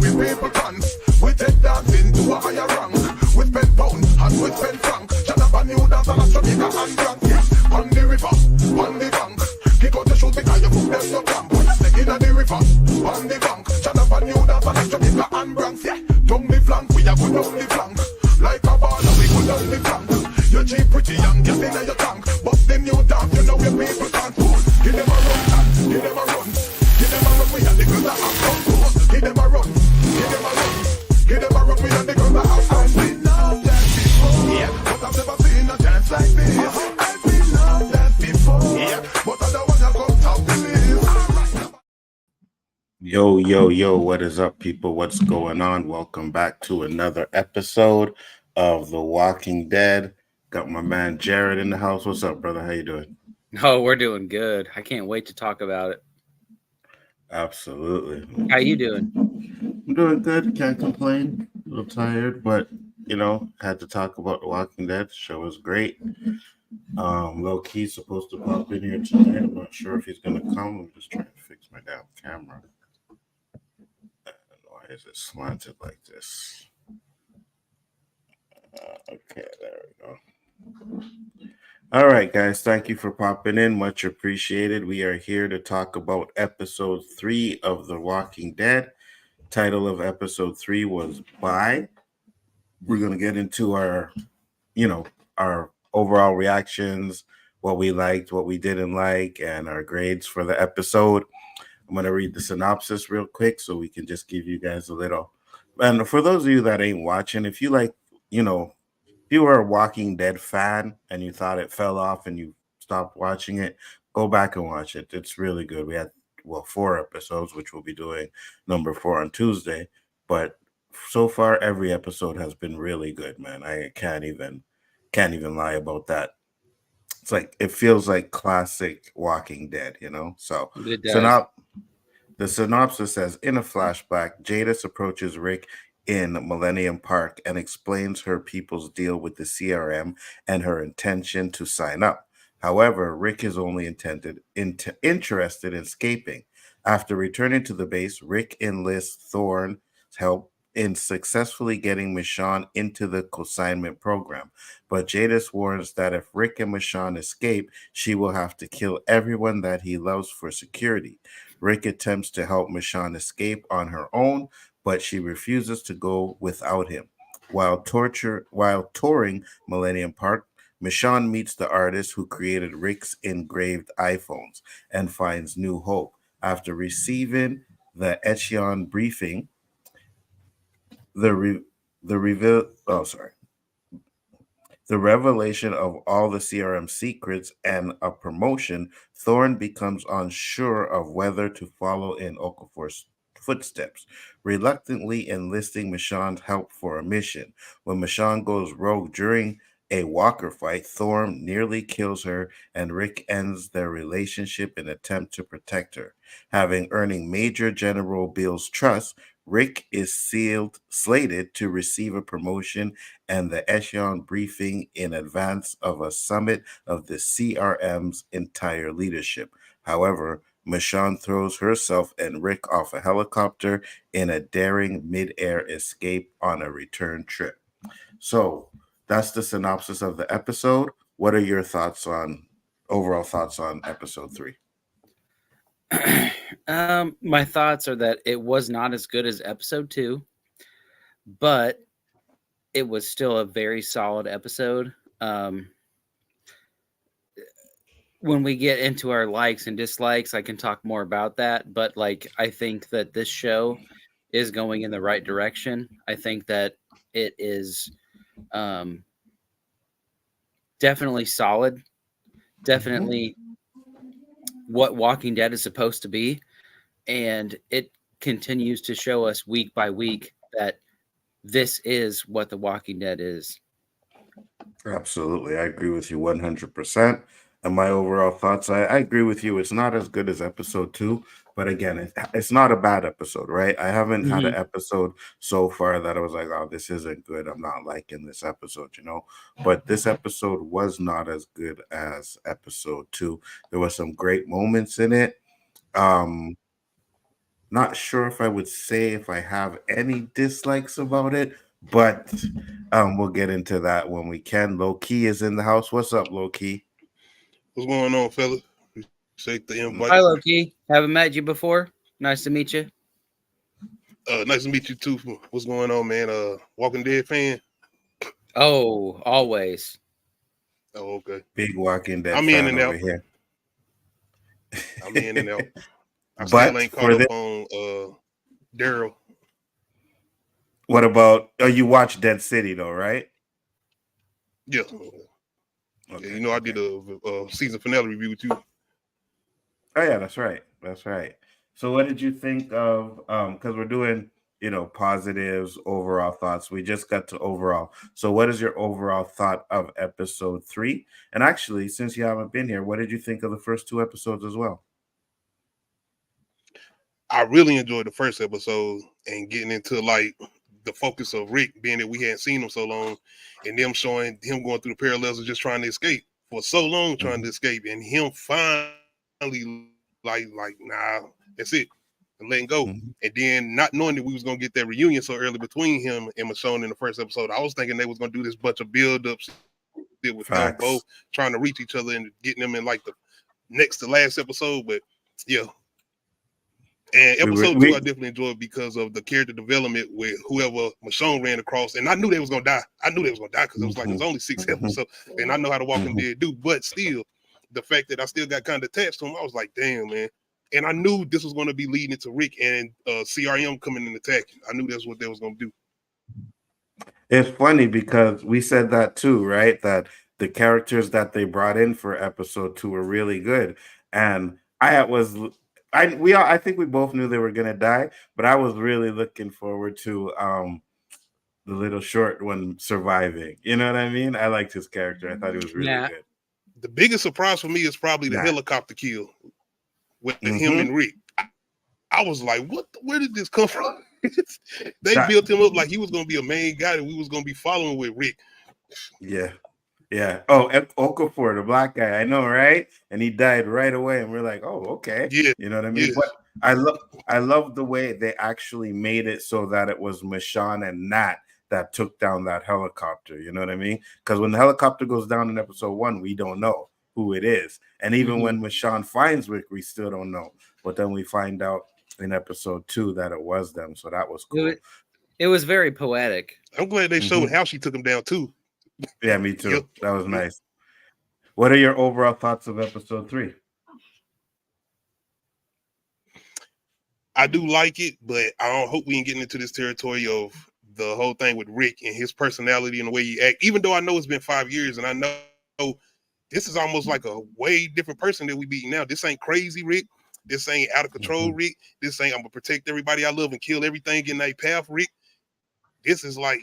we people dance. We take dancing to a higher rank. We spend pounds and we spend franc. Shut up a new dance and a Jamaica and Grand. Yeah, on the river, on the bank. Kick out the shoes because you put them to camp. Stick in the river, on the bank. Shut up a new dance and a Jamaica and Grand. Yeah, down the flank, we a go down the flank. Like a baller, we go down the flank. You're cheap, pretty young, get in your tank. But the new dance, you know where people can't pull. Give them a run, give them a run. Give them a run, we and the girls that have come to us. Give them a run, give them a run. Give them a run, we and the girls that have come to us. I've been loved that before, yeah, but I've never seen a dance like this. I've been loved that before, yeah, but I don't wanna come top the list. Yo, what is up, people? What's going on? Welcome back to another episode of The Walking Dead. Got my man Jared in the house. What's up, brother? How you doing? Oh, we're doing good. I can't wait to talk about it. Absolutely. How you doing? I'm doing good. Can't complain. A little tired, but had to talk about The Walking Dead. The show was great. Low key's supposed to pop in here tonight. I'm not sure if he's gonna come. I'm just trying to fix my damn camera. Why is it slanted like this? Okay, there we go. All right, guys, thank you for popping in. Much appreciated. We are here to talk about episode 3 of The Walking Dead. Title of episode 3 was Bye. We're going to get into our overall reactions, what we liked, what we didn't like, and our grades for the episode. I'm going to read the synopsis real quick so we can just give you guys a little. And for those of you that ain't watching, if you like, if you were a Walking Dead fan and you thought it fell off and you stopped watching it, go back and watch it. It's really good. We had 4 episodes, which we'll be doing number 4 on Tuesday. But so far, every episode has been really good, man. I can't even lie about that. It's like it feels like classic Walking Dead, So It does. the synopsis says, in a flashback, Jadis approaches Rick in Millenium Park and explains her people's deal with the CRM and her intention to sign up. However, Rick is only interested in escaping. After returning to the base, Rick enlists Thorne's help in successfully getting Michonne into the consignment program. But Jadis warns that if Rick and Michonne escape, she will have to kill everyone that he loves for security. Rick attempts to help Michonne escape on her own, but she refuses to go without him. While touring Millenium Park, Michonne meets the artist who created Rick's engraved iPhones and finds new hope. After receiving the Echelon Briefing, the revelation of all the CRM secrets and a promotion, Thorne becomes unsure of whether to follow in Okafor's footsteps, reluctantly enlisting Michonne's help for a mission. When Michonne goes rogue during a Walker fight, Thorne nearly kills her, and Rick ends their relationship in an attempt to protect her. Having earning Major General Beale's trust, Rick is slated to receive a promotion and the Echelon Briefing in advance of a summit of the CRM's entire leadership. However, Michonne throws herself and Rick off a helicopter in a daring mid-air escape on a return trip. So that's the synopsis of the episode. What are your overall thoughts on episode 3? My thoughts are that it was not as good as episode 2, but it was still a very solid episode. When we get into our likes and dislikes, I can talk more about that. But I think that this show is going in the right direction. I think that it is definitely solid. Definitely what Walking Dead is supposed to be. And it continues to show us week by week that this is what The Walking Dead is. Absolutely. I agree with you 100%. And my overall thoughts, I agree with you. It's not as good as episode 2, but again, it's not a bad episode, right? I haven't had an episode so far that I was like, oh, this isn't good. I'm not liking this episode, But this episode was not as good as episode 2. There were some great moments in it. Not sure if I would say if I have any dislikes about it, but we'll get into that when we can. Low Key is in the house. What's up, Low Key? What's going on, fella? Appreciate the invite. Hi, Loki. Haven't met you before. Nice to meet you. Nice to meet you too. What's going on, man? Walking Dead fan? Oh, always. Oh, okay. Big Walking Dead I'm in fan and over out. here. I'm in and out. I still But ain't caught for up this, on Daryl. what about? Oh, you watch Dead City though, right? Yeah. Okay, Yeah, you know I did a season finale review with you. Oh yeah, that's right. That's right. So what did you think of because we're doing, positives, overall thoughts. We just got to overall. So what is your overall thought of episode 3? And actually, since you haven't been here, what did you think of the first 2 episodes as well? I really enjoyed the first episode and getting into like the focus of Rick, being that we hadn't seen him so long, and them showing him going through the parallels of just trying to escape for so long, trying to escape, and him finally like nah, that's it, and letting go. Mhm. And then not knowing that we was gonna get that reunion so early between him and Michonne in the first episode, I was thinking they was gonna do this bunch of build-ups with them both Facts. trying to reach each other and getting them in like the next to last episode, but yeah. And episode 2, I definitely enjoyed because of the character development with whoever Michonne ran across. And I knew they was gonna die. I knew they was gonna die because it was like there's only 6 episodes, and I know how the Walking Dead do. But still, the fact that I still got kind of attached to him, I was like, damn, man. And I knew this was going to be leading into Rick and CRM coming and attacking. I knew that's what they was going to do. It's funny because we said that too, right? That the characters that they brought in for episode 2 were really good. And I think we both knew they were gonna die, but I was really looking forward to the little short one surviving. You know what I mean? I liked his character. I thought he was really Yeah. good. The biggest surprise for me is probably the helicopter kill with him and Rick. I was like, what? Where did this come from? They built him up like he was going to be a main guy that we was going to be following with Rick. Yeah. Yeah. Oh, Okafor, the black guy. I know, right? And he died right away. And we're like, oh, okay. Yeah. You know what I mean? Yes. But I love the way they actually made it so that it was Michonne and Nat that took down that helicopter. You know what I mean? Because when the helicopter goes down in episode 1, we don't know who it is. And even when Michonne finds Rick, we still don't know. But then we find out in episode 2 that it was them. So that was cool. It was very poetic. I'm glad they showed how she took him down too. Yeah, me too. Yep. That was nice. What are your overall thoughts of episode 3? I do like it, but I don't hope we ain't getting into this territory of the whole thing with Rick and his personality and the way he act. Even though I know it's been 5 years and I know this is almost like a way different person that we beating now. This ain't crazy Rick. This ain't out of control Rick. This ain't I'm gonna protect everybody I love and kill everything in their path Rick. This is like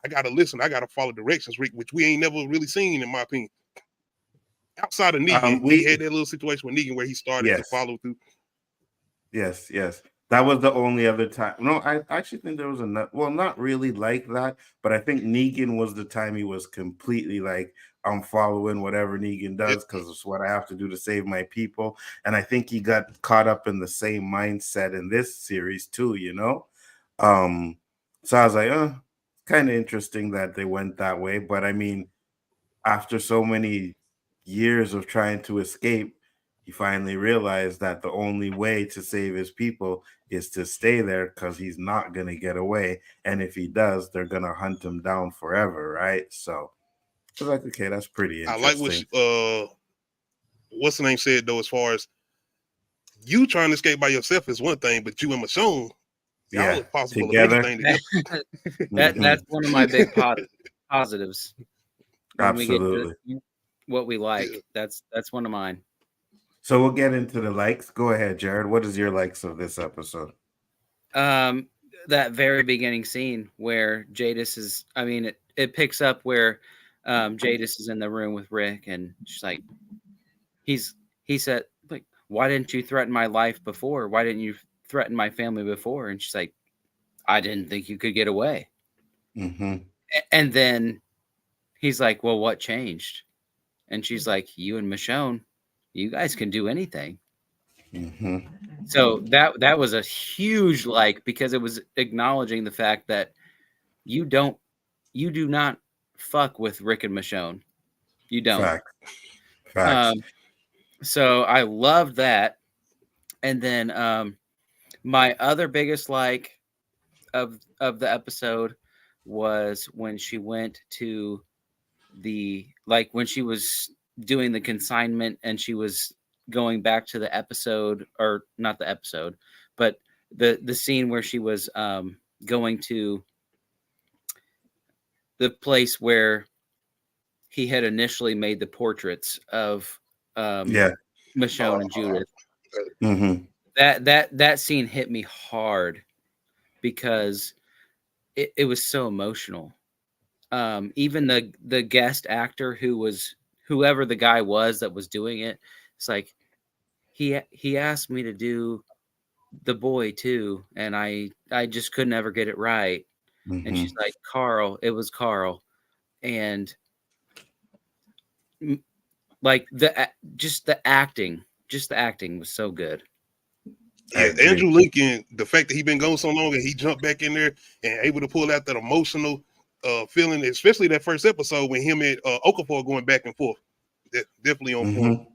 I gotta listen. I gotta follow directions Rick, which we ain't never really seen in my opinion. Outside of Negan, he had that little situation with Negan where he started to follow through. Yes. That was the only other time. No, I actually think there was not really like that, but I think Negan was the time he was completely like, I'm following whatever Negan does because it's what I have to do to save my people. And I think he got caught up in the same mindset in this series too, you know? So I was like, kind of interesting that they went that way. But I mean, after so many years of trying to escape, he finally realized that the only way to save his people is to stay there because he's not going to get away. And if he does, they're going to hunt him down forever, right? So I was like, okay, that's pretty interesting. I like what's the name said, though, as far as you trying to escape by yourself is one thing, but you and Michonne, y'all are possible together. Of anything together. That's one of my big positives. Absolutely. What we like. Yeah. That's one of mine. So we'll get into the likes. Go ahead, Jared. What is your likes of this episode? That very beginning scene where Jadis is, I mean, it picks up where Jadis is in the room with Rick and she's like, he said, like, why didn't you threaten my life before? Why didn't you threaten my family before? And she's like, I didn't think you could get away. And then he's like, well, what changed? And she's like, you and Michonne, you guys can do anything. Mm-hmm. So that was a huge like, because it was acknowledging the fact that you do not fuck with Rick and Michonne. You don't. Facts. So I loved that. And then my other biggest like of the episode was when she went to when she was doing the consignment and she was going back to the episode, or not the episode, but the scene where she was going to the place where he had initially made the portraits of Michonne and Judith. Mm-hmm. That scene hit me hard because it was so emotional. Even the guest actor who was whoever the guy was that was doing it, it's like he asked me to do the boy too, and I just could never get it right. Mm-hmm. And she's like, Carl, it was Carl. And like just the acting was so good. Yeah, Andrew Lincoln, the fact that he been gone so long and he jumped back in there and able to pull out that emotional feeling, especially that first episode when him and Okafor going back and forth. That definitely on point.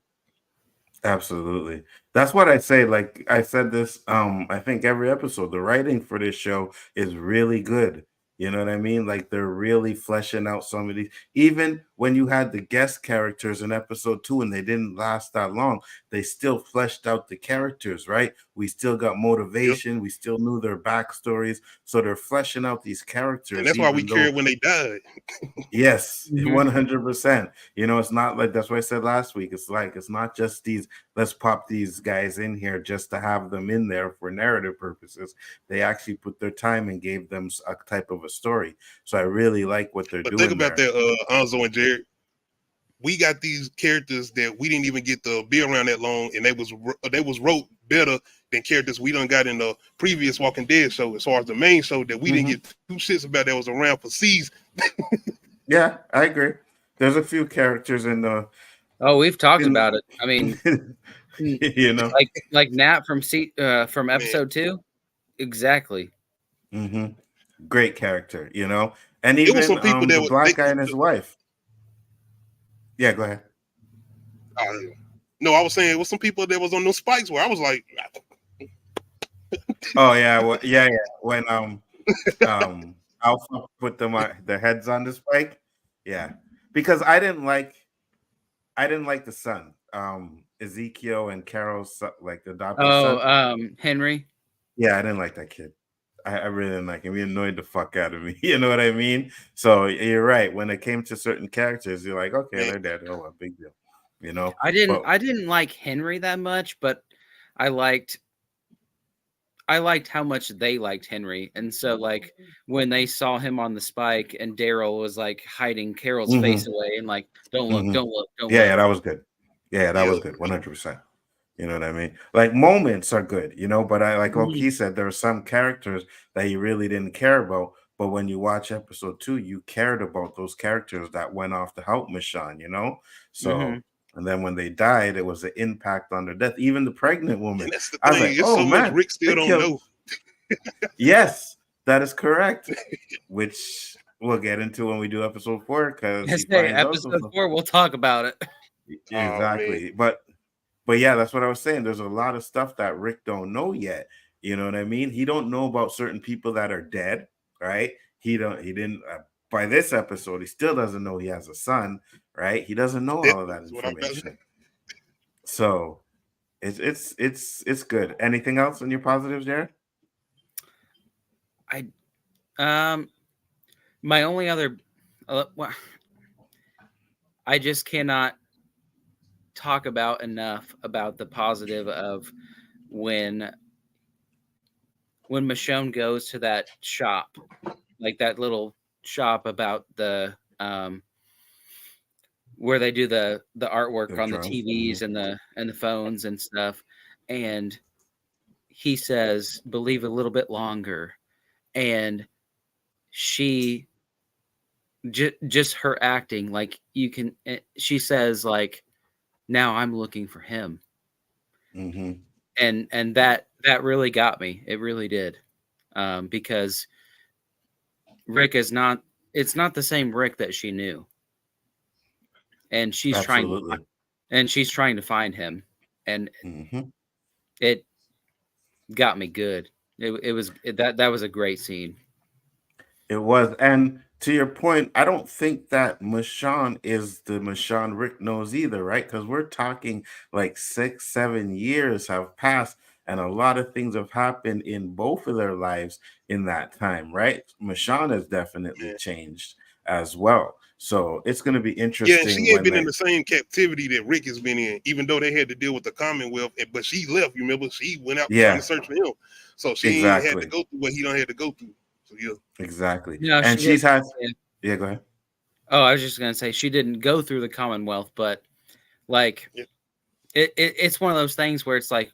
Absolutely. That's what I say. Like I said this, I think every episode, the writing for this show is really good. You know what I mean? Like they're really fleshing out some of these. Even when you had the guest characters in episode 2 and they didn't last that long, they still fleshed out the characters, right? We still got motivation. Yep. We still knew their backstories. So they're fleshing out these characters. And that's why we cared when they died. Yes, 100%. You know, it's not like, that's what I said last week. It's like, it's not just these, let's pop these guys in here just to have them in there for narrative purposes. They actually put their time and gave them a type of a story. So I really like what they're doing. Think about that, Anzo and Jared. We got these characters that we didn't even get to be around that long, and they was wrote better than characters we done got in the previous Walking Dead show, as far as the main show that we didn't get two shits about that was around for seasons. Yeah, I agree. There's a few characters in the. Oh, we've talked about it. I mean, you know, like Nat from episode 2. Exactly. Great character, you know, and even some people that the black guy and his wife. Yeah, go ahead. No, I was saying it was some people that was on those spikes where I was like, oh yeah, well, yeah. When Alpha put them on their heads on the spike, yeah, because I didn't like the son, Ezekiel and Carol's son, like the adopted son. Henry. Yeah, I didn't like that kid. I really didn't like him. He annoyed the fuck out of me. You know what I mean? So you're right. When it came to certain characters, you're like, okay, they're dead. Oh, a big deal. You know, I didn't like Henry that much, but I liked how much they liked Henry. And so like when they saw him on the spike and Daryl was like hiding Carol's face away and like, don't look, don't look. Yeah, that was good. Yeah, that was good. 100%. You know what I mean? Like moments are good, you know, but I like he said, there are some characters that you really didn't care about. But when you watch episode 2, you cared about those characters that went off to help Michonne, you know? So and then when they died, it was an impact on their death. Even the pregnant woman. And that's the I was thing. like, It's oh so man, much Rick still don't know. Yes, that is correct. Which we'll get into when we do episode 4. Because episode 4, we'll talk about it. Exactly. But yeah, that's what I was saying. There's a lot of stuff that Rick don't know yet. You know what I mean? He don't know about certain people that are dead, right? He didn't by this episode, he still doesn't know he has a son, right? He doesn't know all of that information. So it's good. Anything else in your positives, Jared? My only other I just cannot talk about enough about the positive of when Michonne goes to that shop, like that little shop about the where they do the artwork on the TVs and the phones and stuff, and he says, "Believe a little bit longer," and she just her acting, like you can. She says like, "Now I'm looking for him," and that really got me. It really did, because Rick is not. It's not the same Rick that she knew, and she's trying to find him, and it got me good. That was a great scene. It was. And to your point, I don't think that Michonne is the Michonne Rick knows either, right? Because we're talking like 6, 7 years have passed, and a lot of things have happened in both of their lives in that time, right? Michonne has definitely Yeah. changed as well. So it's going to be Yeah, and interesting she ain't when been they. in the same captivity that Rick has been in, even though they had to deal with the Commonwealth. But she left. You remember? She went out trying to Yeah, search for him, so she ain't had to exactly. go through what he don't had to go through. So yeah, Exactly. No, And she didn't. she's had. Yeah. Yeah, go ahead. Oh, I was just gonna say she didn't go through the Commonwealth, but like yeah. it's one of those things where it's like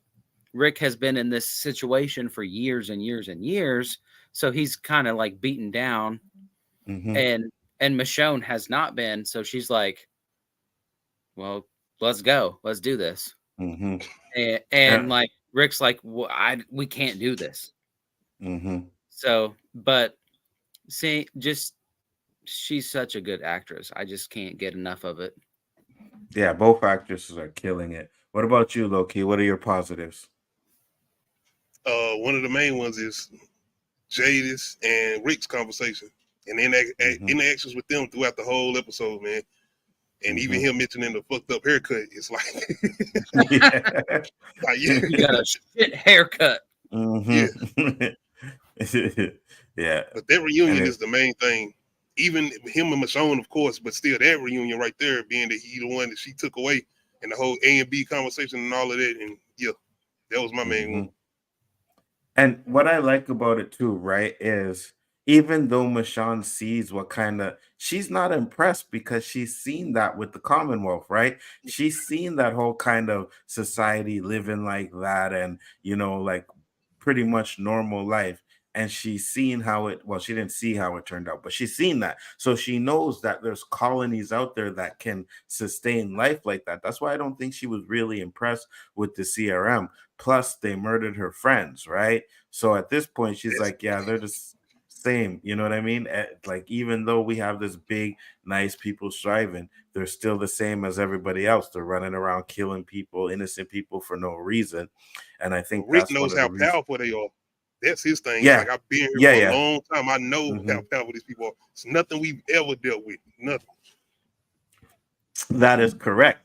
Rick has been in this situation for years and years and years, so he's kind of like beaten down, Hmm. and Michonne has not been, so she's like, well, let's go, let's do this, Hmm. and like Rick's like, well, we can't do this, Hmm. so but see, just she's such a good actress, I just can't get enough of it. Yeah, both actresses are killing it. What about you, Loki? What are your positives? One of the main ones is Jadis and Rick's conversation and Hmm. interactions with them throughout the whole episode, man. And even Hmm. him mentioning the fucked up haircut, it's like, Yeah. like yeah, You got a shit haircut. yeah. Hmm. Yeah. But that And reunion it, is the main thing. Even him and Michonne, of course, but still that reunion right there, being that he the one that she took away, and the whole A and B conversation and all of that, and yeah, that was my main one. mhm. And what I like about it too, right, is even though Michonne sees what kind of she's not impressed because she's seen that with the Commonwealth, right? She's seen that whole kind of society living like that and like pretty much normal life. And she's seen how it, well, she didn't see how it turned out, but she's seen that. So she knows that there's colonies out there that can sustain life like that. That's why I don't think she was really impressed with the CRM. Plus, they murdered her friends, right? So at this point, she's That's like, yeah, they're the same. You know what I mean? Like, even though we have this big, nice people striving, they're still the same as everybody else. They're running around killing people, innocent people for no reason. And I but think Rick that's one knows of the how reasons. powerful they are. That's his thing. He's Yeah. like, I've been here Yeah. for a Yeah. long time. I know Hmm. how powerful these people are. It's nothing we've ever dealt with. Nothing. That is correct.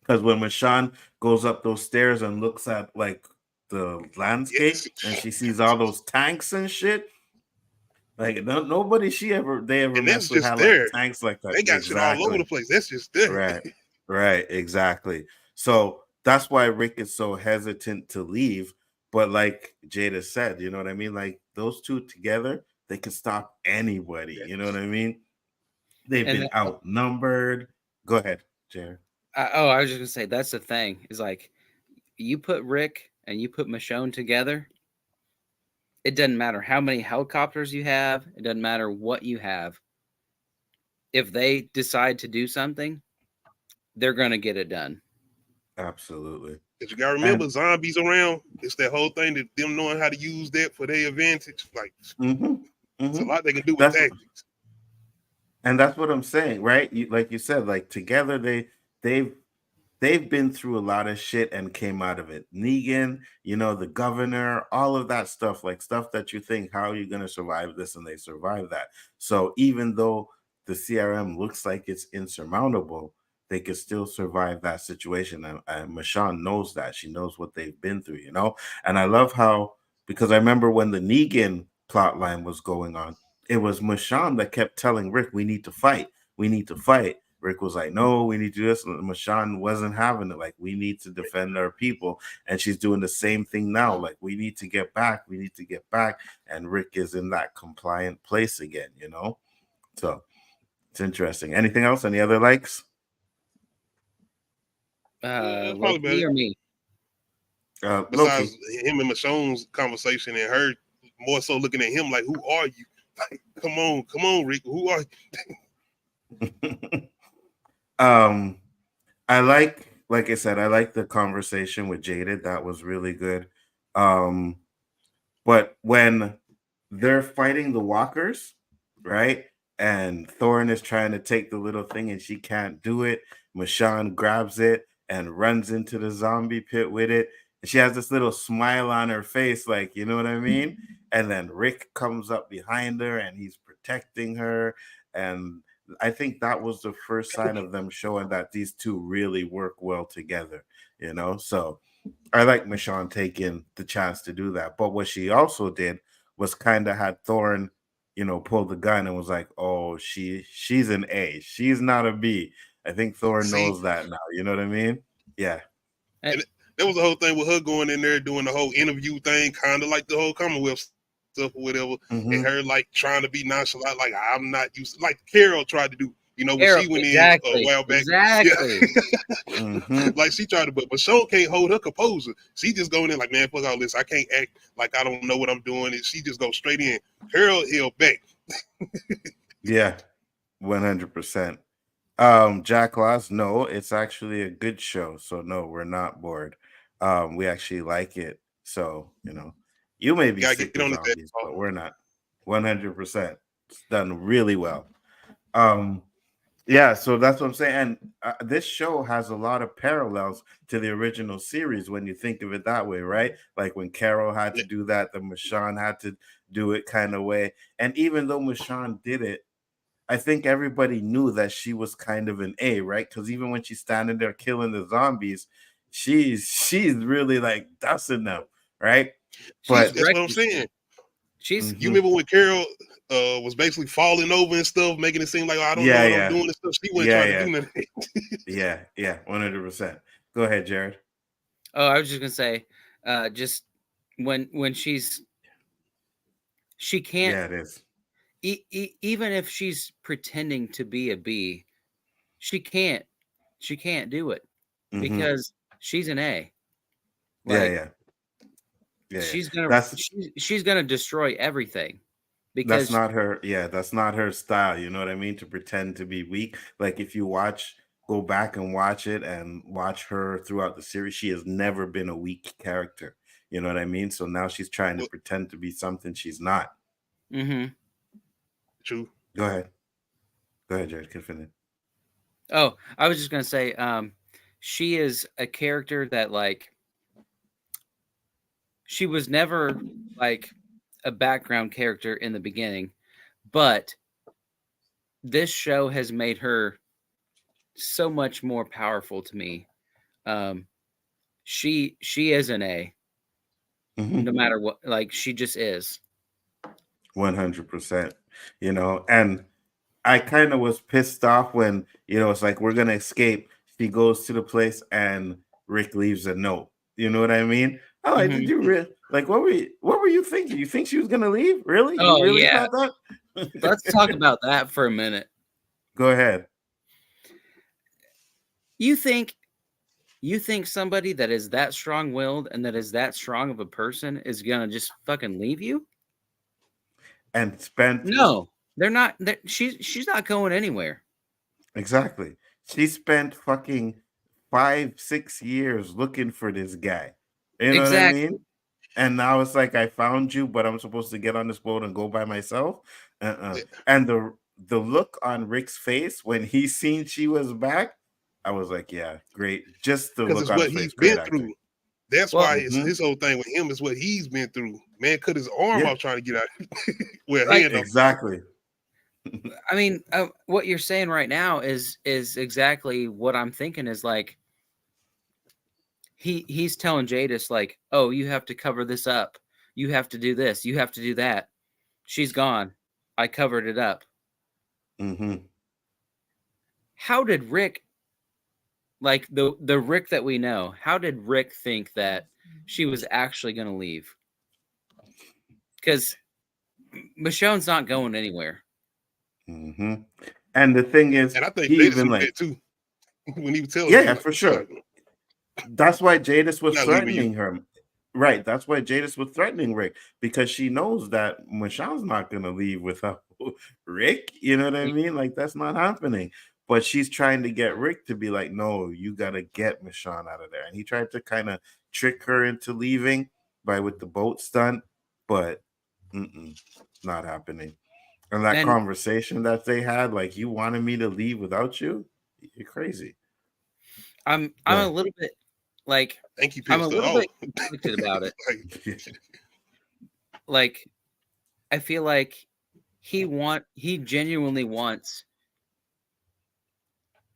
Because when Michonne goes up those stairs and looks at like the Yes. landscape and she sees all those tanks and shit, like nobody they ever And that's messed with just had like there. tanks like that. They got shit all over Exactly. the place. That's just there. Right. Right. Exactly. So that's why Rick is so hesitant to leave. But like Jada said, you know what I mean? Like those two together, they can stop anybody. You know what I mean? They've And been outnumbered. Go ahead, Jared. I was just gonna say that's the thing. Is like you put Rick and you put Michonne together. It doesn't matter how many helicopters you have. It doesn't matter what you have. If they decide to do something, they're gonna get it done. Absolutely. But you gotta And remember, zombies around. It's that whole thing that them knowing how to use that for their advantage. Like hmm it's a hmm lot they can do with that's tactics. and that's what I'm saying, right? Like you said, like together they've they've been through a lot of shit and came out of it. Negan, the governor, all of that stuff, like stuff that you think, how are you going to survive this? And they survive that. So even though the CRM looks like it's insurmountable, they could still survive that situation. And Michonne knows that. She knows what they've been through. And I love how, because I remember when the Negan plot line was going on, it was Michonne that kept telling Rick, we need to fight. We need to fight. Rick was like, no, we need to do this. And Michonne wasn't having it. Like, we need to defend our people. And she's doing the same thing now. Like, we need to get back. We need to get back. And Rick is in that compliant place again. So it's interesting. Anything else? Any other likes? That's probably about Loki it. or me? Loki. Besides him and Michonne's conversation and her more so looking at him like, who are you? Like, come on, Rick. Who are you? I like like I said, I like the conversation with Jaded. That was really good. Um, but when they're fighting the walkers, right? And Thorne is trying to take the little thing and she can't do it. Michonne grabs it and runs into the zombie pit with it. And she has this little smile on her face, like, you know what I mean? And then Rick comes up behind her and he's protecting her. And I think that was the first sign of them showing that these two really work well together, you know? So I like Michonne taking the chance to do that. But what she also did was kind of had Thorne, you know, pull the gun and was like, "Oh, she's an A. She's not a B." I think Thorne See, knows that now. You know what I mean? Yeah. and that was the whole thing with her going in there doing the whole interview thing, kind of like the whole Commonwealth stuff or whatever, and her like trying to be nonchalant, like I'm not used, like Carol tried to do. You know, when Carol, she went in exactly, a while back, exactly. Mhm. she tried to, but Michonne can't hold her composure. She just going in like, man, fuck all this. I can't act like I don't know what I'm doing. And she just goes straight in. Carol held back. Yeah. 100%. Jack Loss, no, it's actually a good show. So no, we're not bored. We actually like it. So, you know, you may be Gotta sick get of on it. zombies, but we're not. 100%. It's done really well. Um, Yeah, so that's what I'm saying. And this show has a lot of parallels to the original series when you think of it that way, right? Like when Carol had to do that, the Michonne had to do it kind of way. And even though Michonne did it, I think everybody knew that she was kind of an A, right? Because even when she's standing there killing the zombies, she's really like dusting them, right? She's But That's what I'm wrecking saying. shit. She's You mhm. remember when Carol was basically falling over and stuff, making it seem like, oh, I don't know Yeah, what I'm yeah, doing and stuff. She wasn't yeah, trying to yeah, do nothing. yeah, 100%. Go ahead, Jared. Oh, I was just gonna say, just when she can't Yeah, it is. even if she's pretending to be a B, she can't do it Mm-hmm. because she's an A. Yeah, Like yeah, yeah. That's she's gonna destroy everything that's because not her. Yeah, that's not her style. You know what I mean? To pretend to be weak. Like if you go back and watch it and watch her throughout the series, she has never been a weak character. You know what I mean? So now she's trying to Well, pretend to be something she's not. Mhm. true. Go ahead. Go ahead, Jared. Continue. Oh, I was just gonna say, she is a character that like she was never like a background character in the beginning, but this show has made her so much more powerful to me. Um, she is an A, no Mm-hmm. matter what. Like she just is. 100%. You know, and I kind of was pissed off when, you know, it's like we're gonna escape. She goes to the place and Rick leaves a note. You know what I mean? Oh, like, did Mhm. you really like what were you thinking? You think she was gonna leave? Really? You Oh really yeah, thought that? let's talk about that for a minute. Go ahead. You think somebody that is that strong-willed and that is that strong of a person is gonna just fucking leave you? And spent No, they're not. She's not going anywhere. exactly. She spent fucking 5, 6 years looking for this guy. You know what I Exactly. mean? And now it's like I found you, but I'm supposed to get on this boat and go by myself. Uh-uh. And the look on Rick's face when he seen she was back, I was like, yeah, great. Just the Because look it's on what his face, he's great been acting. through. That's Well, why Hmm. his whole thing with him is what he's been through. Man cut his arm Yeah, off trying to get out. Well, like hand off. exactly. I mean, what you're saying right now is exactly what I'm thinking. Is like he's telling Jadis like, oh, you have to cover this up. You have to do this. You have to do that. She's gone. I covered it up. Hmm. How did Rick, like the Rick that we know, how did Rick think that she was actually going to leave? Because Michonne's not going anywhere. Hmm. And the thing is, And I think he Jadis even knew like, that too. When he was telling yeah, her, yeah, like, for she's not, sure. That's why Jadis was not leaving you. threatening her. Right. That's why Jadis was threatening Rick because she knows that Michonne's not going to leave without Rick. You know what I mean? Like, that's not happening. but she's trying to get Rick to be like, no, you gotta get Michonne out of there. And he tried to kind of trick her into leaving with the boat stunt, but not happening. And that And conversation that they had, like, you wanted me to leave without you? You're crazy. I'm a little bit like I think he I'm a pissed her little off. bit conflicted about it. Like, Like I feel like he genuinely wants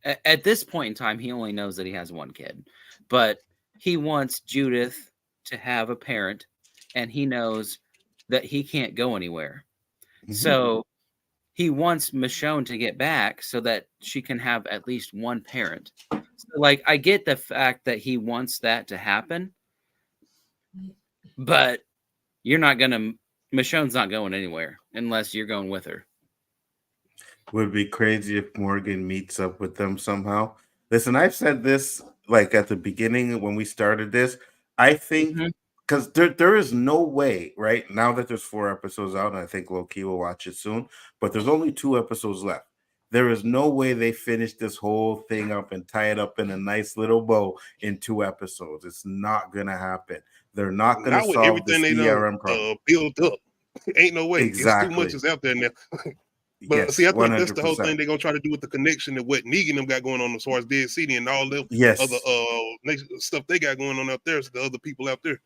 at this point in time, he only knows that he has one kid, but he wants Judith to have a parent, and he knows that he can't go anywhere. So he wants Michonne to get back so that she can have at least one parent. So, like, I get the fact that he wants that to happen, but Michonne's not going anywhere unless you're going with her. Would be crazy if Morgan meets up with them somehow. Listen, I've said this like at the beginning when we started this. I think Mhm. because there is no way, right? Now that there's 4 episodes out, and I think Loki will watch it soon, but there's only 2 episodes left. There is no way they finish this whole thing up and tie it up in a nice little bow in 2 episodes. It's not gonna happen. They're not gonna not with solve the everything they done CRM problem. built up. Ain't no way. It's too much Exactly. is out there now. But see, Yes, I think that's the whole 100%. thing they're gonna try to do with the connection of what Negan them got going on as far as Dead City and all the other Yes. stuff they got going on out there. So the other people out there.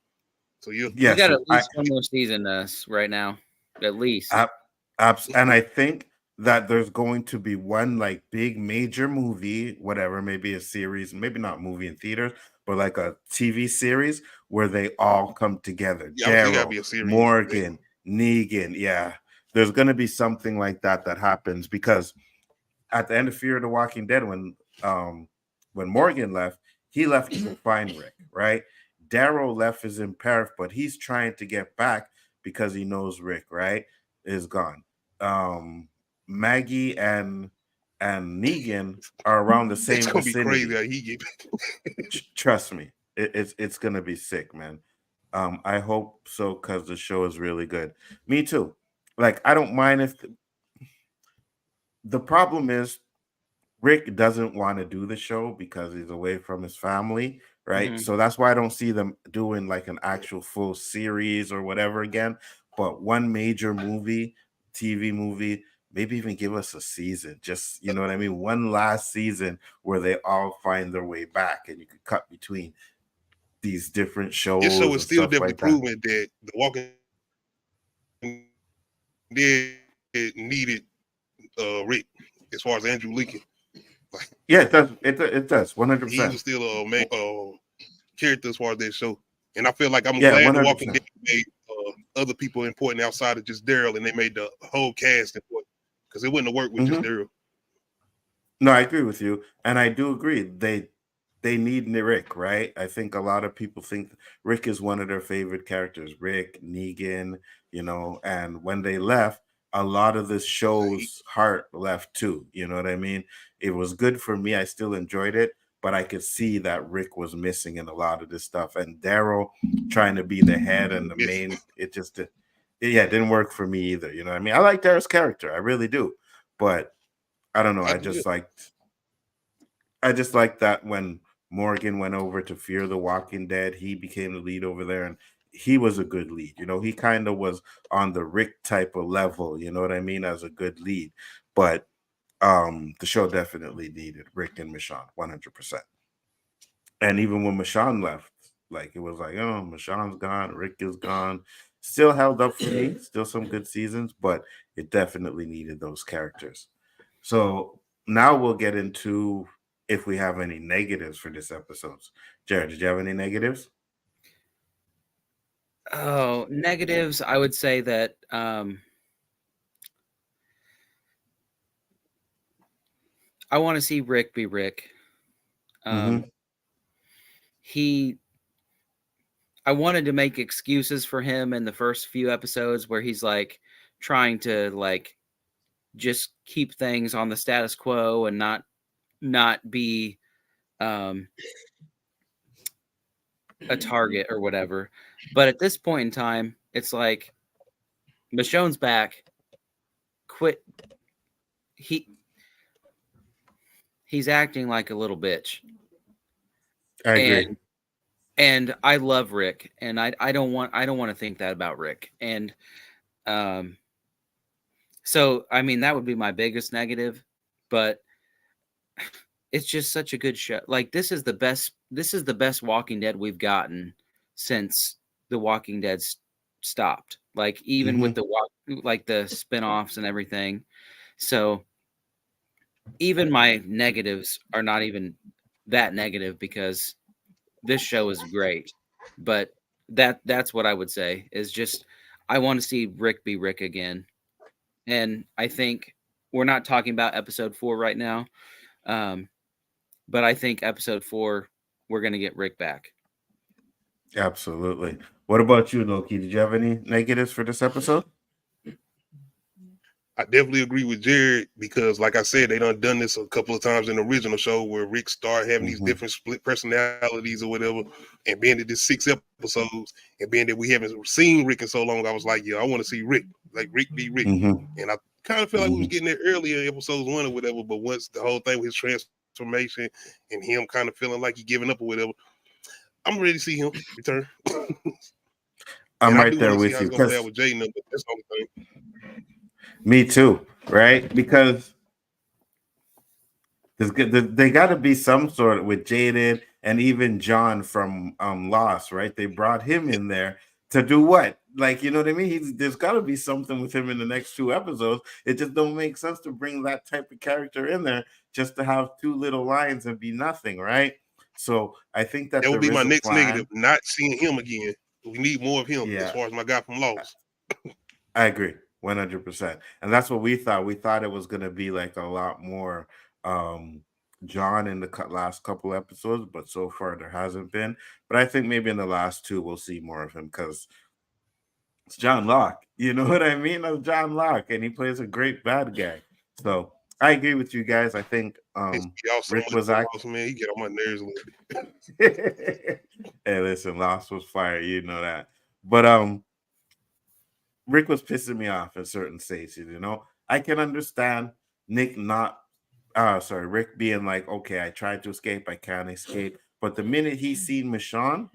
So yeah, We Yes. got at least one more season right now, at least. And I think that there's going to be one like big major movie, whatever, maybe a series, maybe not movie in theaters, but like a TV series where they all come together. yeah, I would say it gotta Daryl, be a series. Morgan, Negan. Yeah. There's going to be something like that happens because at the end of Fear of the Walking Dead, when Morgan left, he left to find Rick, right? Daryl left is in Paris, but he's trying to get back because he knows Rick, right, is gone. Maggie and Negan are around the It's same gonna be crazy vicinity. how he get. Trust me, it's gonna be sick, man. I hope so because the show is really good. Me too. Like, I don't mind if the problem is Rick doesn't want to do the show because he's away from his family, right? Mhm. So that's why I don't see them doing like an actual full series or whatever again. But one major movie, TV movie, maybe even give us a season. Just, you know what I mean? One last season where they all find their way back and you could cut between these different This show shows is and still stuff definitely like that. proving that the Walking Dead needed Rick as far as Andrew Lincoln. Like, Yeah, it does. It does. he 100%. was still a main character as far as that show. And I feel like I'm Yeah, glad The Walking 100%. Dead made other people important outside of just Daryl, and they made the whole cast important because it wouldn't have worked with just Daryl. No, I agree with you, and I do agree. They need Rick, right? I think a lot of people think Rick is one of their favorite characters. Rick, Negan, and when they left, a lot of the show's heart left too. You know what I mean? It was good for me. I still enjoyed it, but I could see that Rick was missing in a lot of this stuff. And Daryl trying to be the head and the main, it didn't work for me either. You know what I mean? I like Daryl's character, I really do, but I don't know. I just like that when Morgan went over to Fear the Walking Dead, he became the lead over there, and he was a good lead. He kind of was on the Rick type of level, you know what I mean, as a good lead. But the show definitely needed Rick and Michonne 100%. And even when Michonne left, like, it was like, oh, Michonne's gone, Rick is gone. Still held up for me, still some good seasons, but it definitely needed those characters. So now we'll get into if we have any negatives for this episode. Jared, did you have any negatives? Oh, negatives. I would say that I want to see Rick be Rick. I wanted to make excuses for him in the first few episodes where he's like trying to like just keep things on the status quo and not be a target or whatever. But at this point in time, it's like Michonne's back. Quit. he's acting like a little bitch. I agree. And I love Rick, and I don't want to think that about Rick. And so I mean that would be my biggest negative, but it's just such a good show. Like this is the best Walking Dead we've gotten since The Walking Dead stopped. Like even with the spin-offs and everything. So even my negatives are not even that negative because this show is great. But that's what I would say is just I want to see Rick be Rick again. And I think we're not talking about episode 4 right now. But I think episode 4 we're going to get Rick back. Absolutely. What about you, Loki? Did you have any negatives for this episode? I definitely agree with Jared because, like I said, they done this a couple of times in the original show where Rick started having these different split personalities or whatever, and being that this 6 episodes, and being that we haven't seen Rick in so long, I was like, yeah, I want to see Rick, like Rick be Rick, and I kind of feel like we was getting there earlier in episodes 1 or whatever, but once the whole thing with his transformation and him kind of feeling like he giving up or whatever, I'm ready to see him return. I'm and right I do there want to see with how you it's gonna play because out with Jaden, but that's the only thing. me too, right? Because they got to be some sort with Jaden and even John from Lost, right? They brought him in there to do what? Like, you know what I mean? There's got to be something with him in the next 2 episodes. It just don't make sense to bring that type of character in there just to have 2 little lines and be nothing, right? So I think that That would there be my is a next plan. negative, not seeing him again. We need more of him as Yeah, far as my guy from Lost. I agree 100%. And that's what we thought. We thought it was going to be like a lot more John in the last couple episodes, but so far there hasn't been. But I think maybe in the last 2 we'll see more of him because it's John Locke. You know what I mean? That's John Locke, and he plays a great bad guy. So I agree with you guys. I think Y'all so Rick much was for Lost, man. He get on my nerves a little bit. Hey, listen, Lost was fire, you know that. But Rick was pissing me off in certain stages, you know. I can understand Nick not Rick being like, okay, I tried to escape, I can't escape. But the minute he seen Michonne,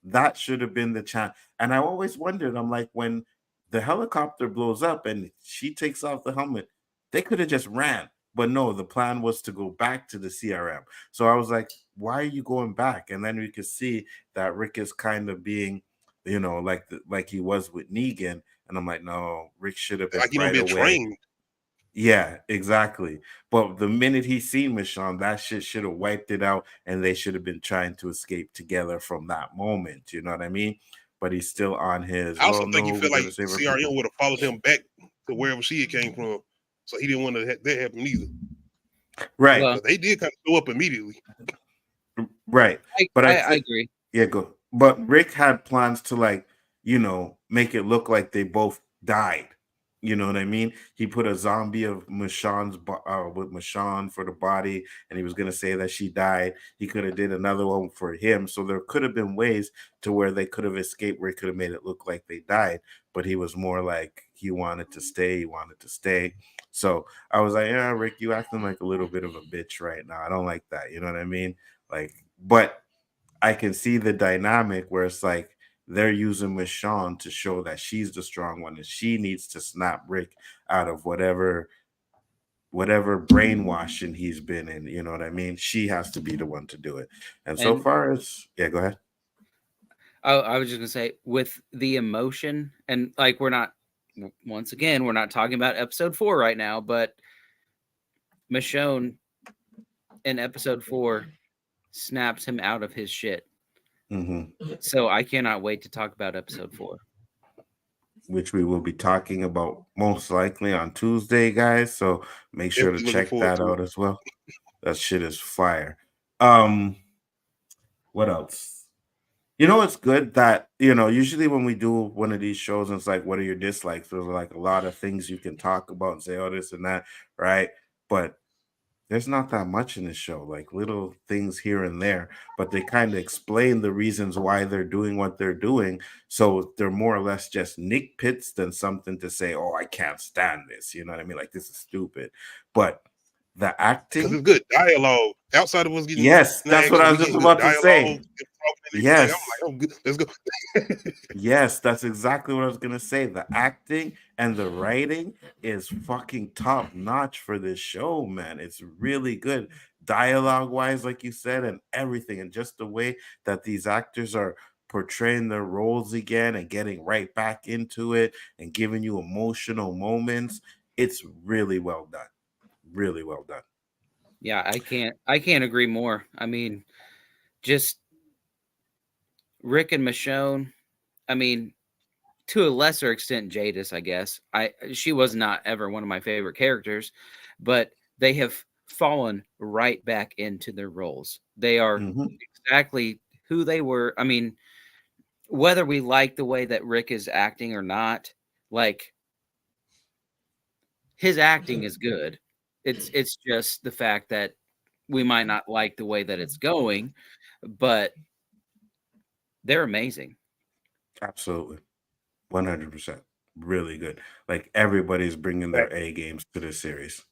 that should have been the chance. And I always wondered, I'm like, when the helicopter blows up and she takes off the helmet, they could have just ran. But no, the plan was to go back to the CRM. So I was like, why are you going back? And then we could see that Rick is kind of being, you know, like he was with Negan. And I'm like, no, Rick should have been Like he don't right been away. trained. Yeah, exactly. But the minute he seen Michonne, that shit should have wiped it out, and they should have been trying to escape together from that moment. You know what I mean? But he's still on his. I also Well, think he no, we're felt like gonna save our CRM people. would have followed him back to wherever she had came from. So he didn't want to that happen either. Right, Well, But they did kind of show up immediately. right. I But I think, agree. yeah, go. But Rick had plans to like, you know, make it look like they both died. You know what I mean? He put a zombie of Michonne's with Michonne for the body, and he was gonna say that she died. He could have did another one for him, so there could have been ways to where they could have escaped, where he could have made it look like they died. But he was more like he wanted to stay. He wanted to stay. So I was like, yeah, Rick, you acting like a little bit of a bitch right now. I don't like that. You know what I mean? Like, but I can see the dynamic where it's like they're using Michonne to show that she's the strong one and she needs to snap Rick out of whatever brainwashing he's been in. You know what I mean? She has to be the one to do it. And so And far, it's yeah. Go ahead. I was just gonna say with the emotion and like once again we're not talking about episode 4 right now, but Michonne in episode 4 snaps him out of his shit. So I cannot wait to talk about episode 4. Which we will be talking about most likely on Tuesday, guys. So make sure to Definitely looking check forward that to it. out as well. That shit is fire. What else? You know, it's good that, you know, usually when we do one of these shows, and it's like, what are your dislikes? There's like a lot of things you can talk about and say, oh, this and that, right? But there's not that much in this show, like little things here and there, but they kind of explain the reasons why they're doing what they're doing. So they're more or less just nitpicks than something to say, oh, I can't stand this. You know what I mean? Like, this is stupid. But The because acting, it's good dialogue. Outside of us getting yes, that's snags, what so I we was just getting good about to dialogue, say. them talking and everything. I'm Yes. like, oh, good. Let's go. Yes, that's exactly what I was gonna say. The acting and the writing is fucking top notch for this show, man. It's really good, dialogue wise, like you said, and everything, and just the way that these actors are portraying their roles again and getting right back into it and giving you emotional moments. It's really well done. Really well done. Yeah, I can't agree more. I mean, just Rick and Michonne. I mean, to a lesser extent, Jadis, I guess. She was not ever one of my favorite characters, but they have fallen right back into their roles. They are Mhm. exactly who they were. I mean, whether we like the way that Rick is acting or not, like his acting is good. It's just the fact that we might not like the way that it's going, but they're amazing. Absolutely. 100%. Really good. Like everybody's bringing their A games to this series.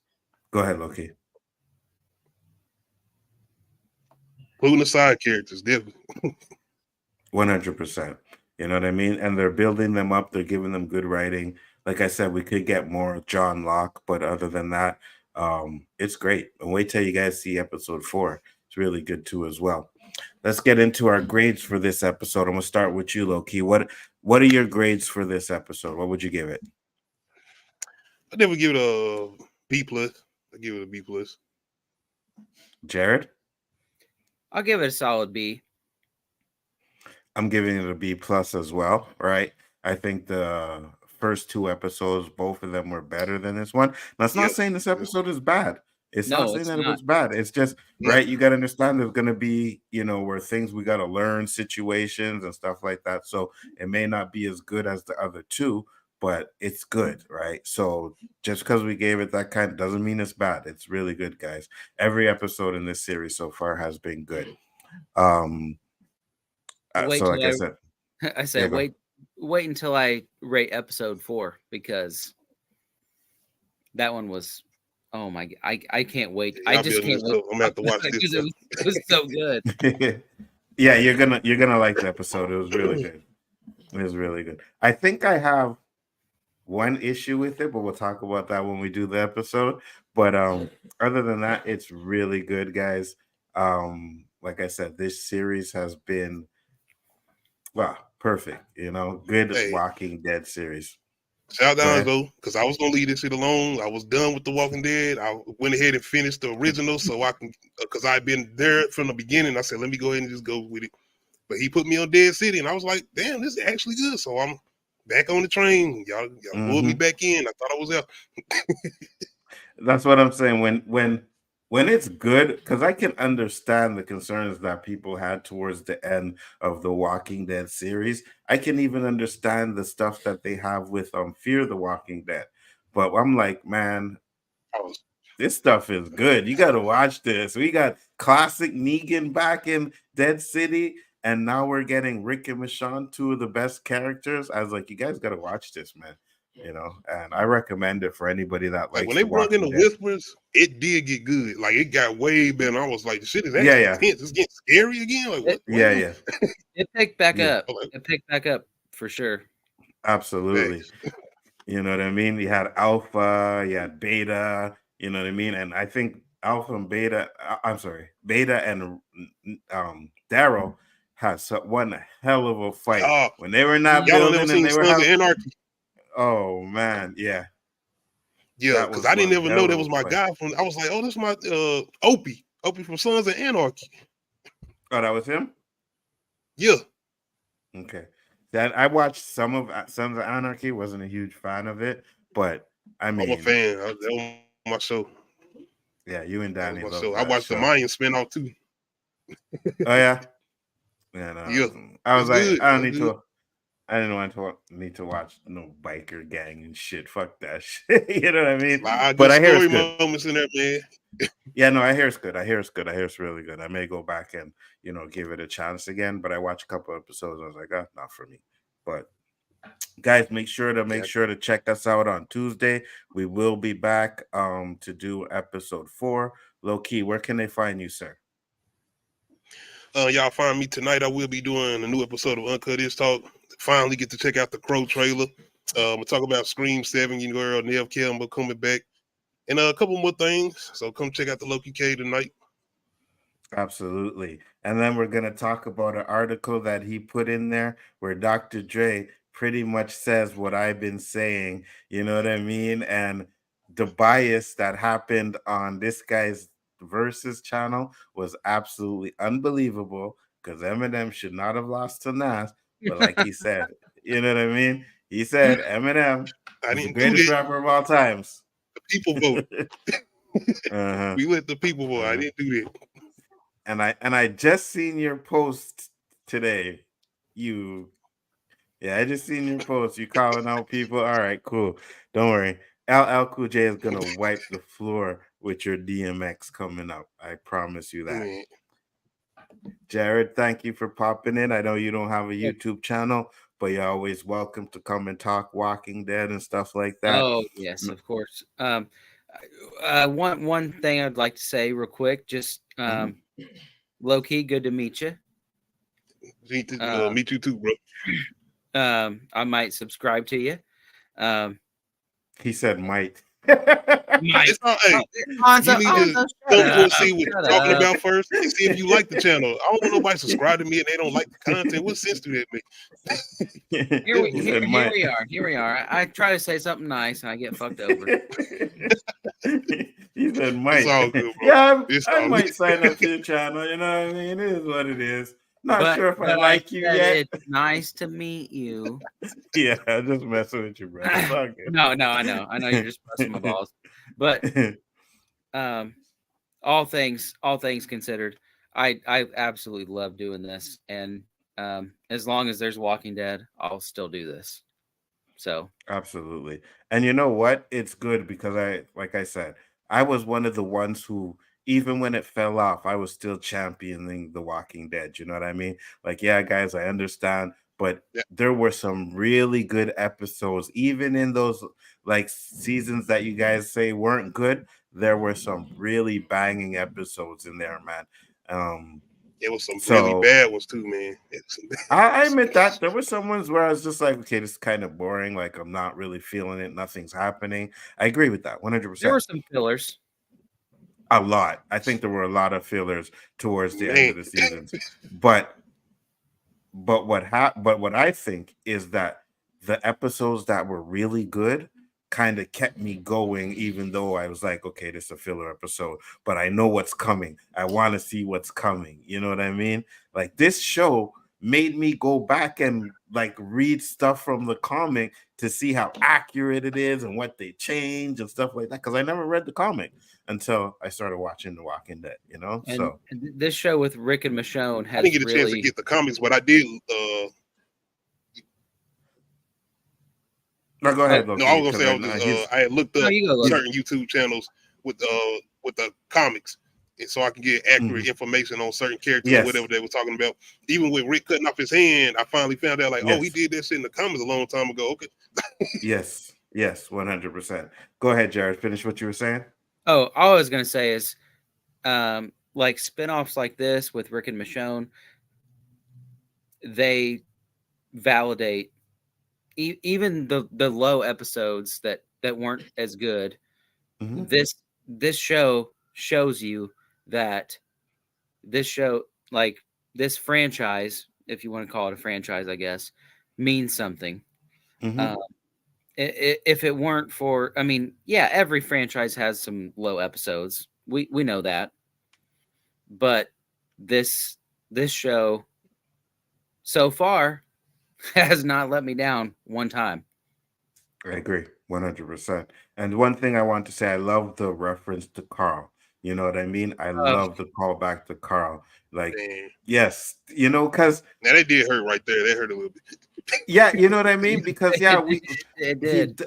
Go ahead, Loki. Including the side characters, definitely. 100%. You know what I mean? And they're building them up. They're giving them good writing. Like I said, we could get more John Locke, but other than that, it's great. And wait till you guys see episode 4. It's really good too as well. Let's get into our grades for this episode. I'm gonna start with you, Loki. What are your grades for this episode? What would you give it? I never give it a B plus. I give it a B plus. Jared? I'll give it a solid B. I'm giving it a B plus as well, right? I think the first 2 episodes, both of them were better than this one. That's not Yeah, saying this yeah, episode is bad. It's not No, saying it's that it not. was bad. It's just yeah. right. You got to understand there's going to be, where things we got to learn situations and stuff like that. So it may not be as good as the other two, but it's good, right? So just because we gave it that kind doesn't mean it's bad. It's really good, guys. Every episode in this series so far has been good. Um, Wait so till like I said, I yeah, said go. wait until I rate episode 4 because that one was oh my I can't wait. I Y'all just building can't this wait up. I'm gonna have to watch this because stuff. it was so good. Yeah, you're gonna like the episode. It was really good. It was really good. I think I have one issue with it, but we'll talk about that when we do the episode. But other than that, it's really good, guys. Like I said, this series has been perfect. Good Hey, Walking Dead series. shout Go down ahead. though, because I was gonna leave this shit alone. I was done with The Walking Dead. I went ahead and finished the original so I can, because I've been there from the beginning. I said, let me go ahead and just go with it. But he put me on Dead City, and I was like, damn, this is actually good. So I'm back on the train. Y'all pulled me Hmm. back in. I thought I was out. That's what I'm saying. When it's good, because I can understand the concerns that people had towards the end of the Walking Dead series. I can even understand the stuff that they have with Fear the Walking Dead. But I'm like, man, I was this stuff is good. You got to watch this. We got classic Negan back in Dead City, and now we're getting Rick and Michonne, 2 of the best characters. I was like, you guys got to watch this, man. And I recommend it for anybody that like when likes they The brought in Walking the Dead. whispers, it did get good. Like it got way better. I was like, the shit is Yeah, actually yeah, tense. It's getting scary again. Like It what's yeah, going yeah, it picked back yeah. up. on? Like, It picked back up for sure. Absolutely. thanks. You know what I mean? You had Alpha, you had Beta, you know what I mean? And I think Alpha and Beta, I'm sorry, Beta and Daryl had one hell of a fight Oh, when they were in that y'all don't never building and seen they were Sons of having, Anarchy? oh man, yeah, Yeah, that because was I didn't one ever know hell that of was a my fight. guy from. I was like, oh, this is my Opie from Sons of Anarchy. Oh, that was him? Yeah, Okay. That I watched some of Sons of Anarchy, wasn't a huge fan of it, but I I'm a mean, fan. That was my show. yeah, you and That was Danny my love show. I that watched the show. Mayan spinoff too. Oh yeah. And Yeah, I was it's like, good. I don't It's need good. to. I didn't want to need to watch no biker gang and shit. Fuck that shit. You know what I A mean? lot of But good I hear it's story good. moments in there, man. Yeah, no, I hear it's good. I hear it's good. I hear it's really good. I may go back and give it a chance again. But I watched a couple episodes. I was like, not for me. But Guys, make sure to check us out on Tuesday. We will be back to do episode 4. Low key, where can they find you, sir? Y'all find me tonight. I will be doing a new episode of Uncut Is Talk. Finally get to check out the Crow trailer. We'll talk about Scream 7, you girl, Nev Campbell coming back, and a couple more things. So come check out the Loki K tonight. Absolutely. And then we're going to talk about an article that he put in there where Dr. Dre pretty much says what I've been saying, you know what I mean? And the bias that happened on this guy's Versus channel was absolutely unbelievable because Eminem should not have lost to Nas. But like he said, you know what I mean? He said Eminem I is the didn't do greatest that. rapper of all times. The people voted. Uh-huh. We let the people vote. I didn't do that. And I just seen your post today. I just seen your post. You calling out people. All right, cool. Don't worry. LL Cool J is gonna wipe the floor with your DMX coming up. I promise you that. Man. Jared, thank you for popping in. I know you don't have a YouTube channel, but you're always welcome to come and talk Walking Dead and stuff like that. Oh yes, of course. One thing I'd like to say real quick, just low key, good to meet you. Meet you too, bro. I might subscribe to you. He said might. It's not, hey, you need to come to and see what you're talking about first and see if you like the channel. I don't want nobody subscribe to me and they don't like the content. What sense do that make? Here we are. I try to say something nice and I get fucked over. He said might. It's all good, bro. Yeah, I might sign up to your channel. You know what I mean? It is what it is. Not sure if I like you yet. It's nice to meet you. Yeah, I'm just messing with you, bro. It's all good. No, I know you're just busting my balls. But all things considered, I absolutely love doing this. And as long as there's Walking Dead, I'll still do this. So absolutely. And you know what? It's good because like I said, I was one of the ones who, even when it fell off, I was still championing The Walking Dead. You know what I mean? Like, yeah, guys, I understand, but there were some really good episodes, even in those like seasons that you guys say weren't good. There were some really banging episodes in there, man. It was some really bad ones too, man. I admit that there were some ones where I was just like, okay, this is kind of boring. Like, I'm not really feeling it. Nothing's happening. I agree with that 100%. There were some fillers. A lot. I think there were a lot of fillers towards the end of the season. But what I think is that the episodes that were really good kind of kept me going, even though I was like, okay, this is a filler episode, but I know what's coming. I want to see what's coming. You know what I mean? Like, this show made me go back and like read stuff from the comic to see how accurate it is and what they change and stuff like that. Because I never read the comic until I started watching The Walking Dead, you know. And so this show with Rick and Michonne has I didn't get a chance to get the comics, but I did. No, go ahead. No, I was gonna say I had looked up certain YouTube channels with the comics, and so I can get accurate information on certain characters or whatever they were talking about. Even with Rick cutting off his hand, I finally found out oh, he did that shit in the comics a long time ago. Okay. Yes, 100%. Go ahead, Jared. Finish what you were saying. Oh, all I was gonna say is, like spinoffs like this with Rick and Michonne, they validate even the low episodes that weren't as good. This show shows you that this show, like this franchise, if you want to call it a franchise, I guess, means something. If it weren't for, I mean, yeah, every franchise has some low episodes. We know that, but this show so far has not let me down one time. I agree 100%. And one thing I want to say, I love the reference to Carl. You know what I mean? I love the call back to Carl. Like, yes, you know, because now that did hurt right there. That hurt a little bit. Yeah, you know what I mean? Because it did.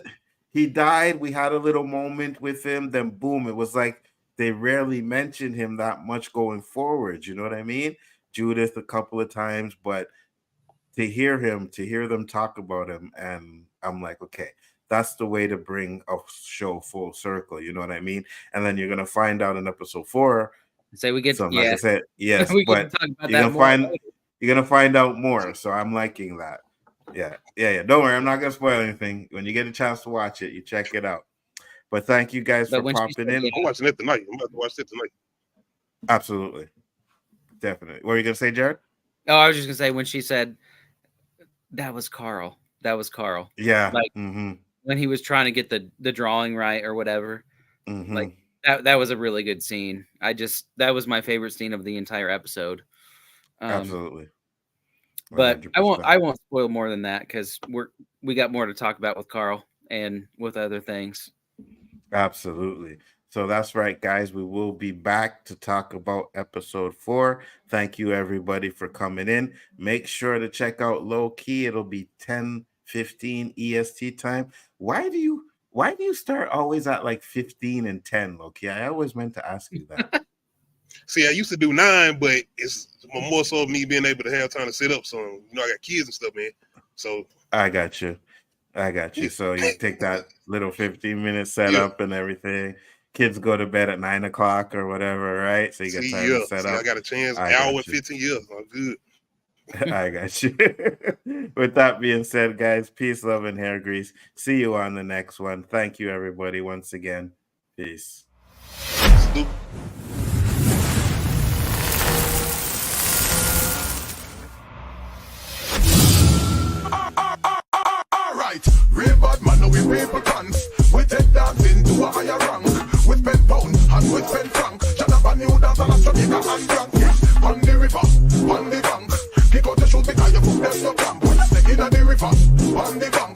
He died. We had a little moment with him. Then boom, it was like they rarely mentioned him that much going forward. You know what I mean? Judith a couple of times, but to hear them talk about him, and I'm like, okay, that's the way to bring a show full circle. You know what I mean? And then you're gonna find out in episode 4. Say we get, So like I said, yes, we can but talk about you're that gonna more find later. you're gonna find out more. So I'm liking that. Yeah. Don't worry, I'm not gonna spoil anything. When you get a chance to watch it, you check it out. But thank you guys But for when she popping said, in. yeah. I'm watching it tonight. I'm about to watch it tonight. Absolutely, definitely. What were you gonna say, Jared? Oh, I was just gonna say when she said that was Carl. That was Carl. Yeah. Like when he was trying to get the drawing right or whatever. Like that was a really good scene. That was my favorite scene of the entire episode. Absolutely. 100%. But I won't spoil more than that because we got more to talk about with Carl and with other things. Absolutely. So that's right, guys. We will be back to talk about episode 4. Thank you, everybody, for coming in. Make sure to check out Low Key. It'll be 10:15 EST time. Why do you start always at like 15 and 10, Low Key? I always meant to ask you that. See, I used to do 9, but it's more so me being able to have time to sit up. So, I got kids and stuff, man. So I got you. So you take that little 15-minute setup and everything. Kids go to bed at 9 o'clock or whatever, right? So you get time to set up. I got a chance. Hour and 15 years. I'm good. I got you. With that being said, guys, peace, love, and hair grease. See you on the next one. Thank you, everybody, once again. Peace. Alright, real bad man, now we people dance. We take dancing to a higher rank. We spend pound and we spend franc. Jonathan, you dance and a Jamaica and drunk. Yeah, on the river, on the bank. Kick out the shoes because you put them no cramp. When you step in the river, on the bank.